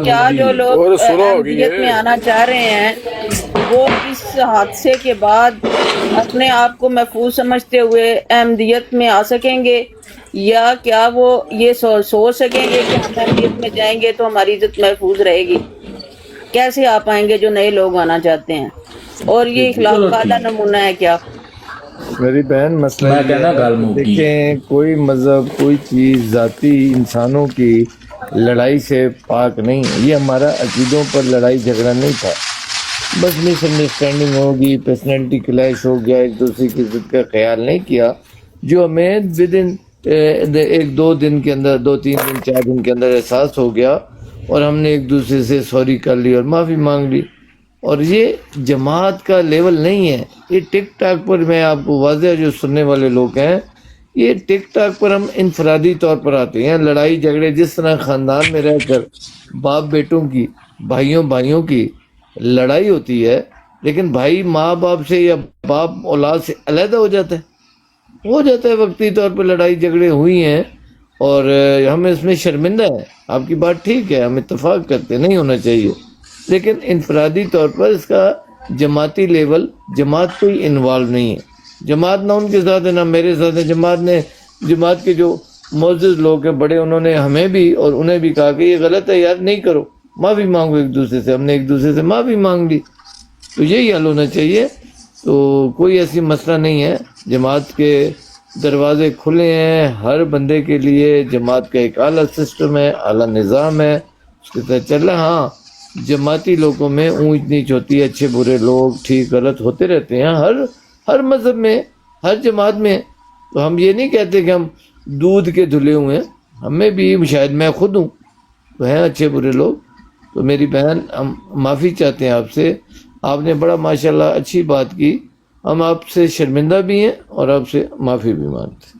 کیا جو لوگ احمدیت میں آنا چاہ رہے ہیں وہ اس حادثے کے بعد اپنے آپ کو محفوظ سمجھتے ہوئے احمدیت میں آ سکیں گے، یا کیا وہ یہ سوچ سکیں گے کہ ہم احمدیت میں جائیں گے تو ہماری عزت محفوظ رہے گی؟ کیسے آ پائیں گے جو نئے لوگ آنا چاہتے ہیں؟ اور یہ اخلاق کا اعلیٰ نمونہ ہے کیا؟
میری بہن مسئلہ دیکھیں، کوئی مذہب کوئی چیز ذاتی انسانوں کی لڑائی سے پاک نہیں، یہ ہمارا عقیدوں پر لڑائی جھگڑا نہیں تھا، بس مس انڈرسٹینڈنگ ہوگی، پرسنالٹی کلیش ہو گیا، ایک دوسرے کی عزت کا خیال نہیں کیا، جو ہمیں ودن 1-2 دن کے اندر 2-3 دن 4 دن کے اندر احساس ہو گیا اور ہم نے ایک دوسرے سے سوری کر لی اور معافی مانگ لی۔ اور یہ جماعت کا لیول نہیں ہے، یہ ٹک ٹاک پر، میں آپ کو واضح جو سننے والے لوگ ہیں، یہ ٹک ٹاک پر ہم انفرادی طور پر آتے ہیں، لڑائی جھگڑے جس طرح خاندان میں رہ کر باپ بیٹوں کی، بھائیوں کی لڑائی ہوتی ہے، لیکن بھائی ماں باپ سے یا باپ اولاد سے علیحدہ ہو جاتا ہے وقتی طور پر لڑائی جھگڑے ہوئی ہیں، اور ہم اس میں شرمندہ ہیں۔ آپ کی بات ٹھیک ہے، ہم اتفاق کرتے نہیں ہونا چاہیے، لیکن انفرادی طور پر اس کا جماعتی لیول، جماعت کوئی انوالو نہیں ہے، جماعت نہ ان کے ساتھ ہے نہ میرے ساتھ ہے۔ جماعت کے جو معزز لوگ ہیں بڑے، انہوں نے ہمیں بھی اور انہیں بھی کہا کہ یہ غلط ہے یار، نہیں کرو، معافی مانگو ایک دوسرے سے۔ ہم نے ایک دوسرے سے معافی مانگ لی، تو یہی حل ہونا چاہیے۔ تو کوئی ایسی مسئلہ نہیں ہے، جماعت کے دروازے کھلے ہیں ہر بندے کے لیے، جماعت کا ایک اعلیٰ سسٹم ہے، اعلیٰ نظام ہے، اس کے تحت چل رہا ہے۔ ہاں جماعتی لوگوں میں اونچ نیچ ہوتی ہے، اچھے برے لوگ ٹھیک غلط ہوتے رہتے ہیں، ہر مذہب میں، ہر جماعت میں۔ تو ہم یہ نہیں کہتے کہ ہم دودھ کے دھلے ہوئے ہیں، ہمیں بھی، شاید میں خود ہوں، تو ہیں اچھے برے لوگ۔ تو میری بہن ہم معافی چاہتے ہیں آپ سے، آپ نے بڑا ماشاءاللہ اچھی بات کی، ہم آپ سے شرمندہ بھی ہیں اور آپ سے معافی بھی مانگتے ہیں۔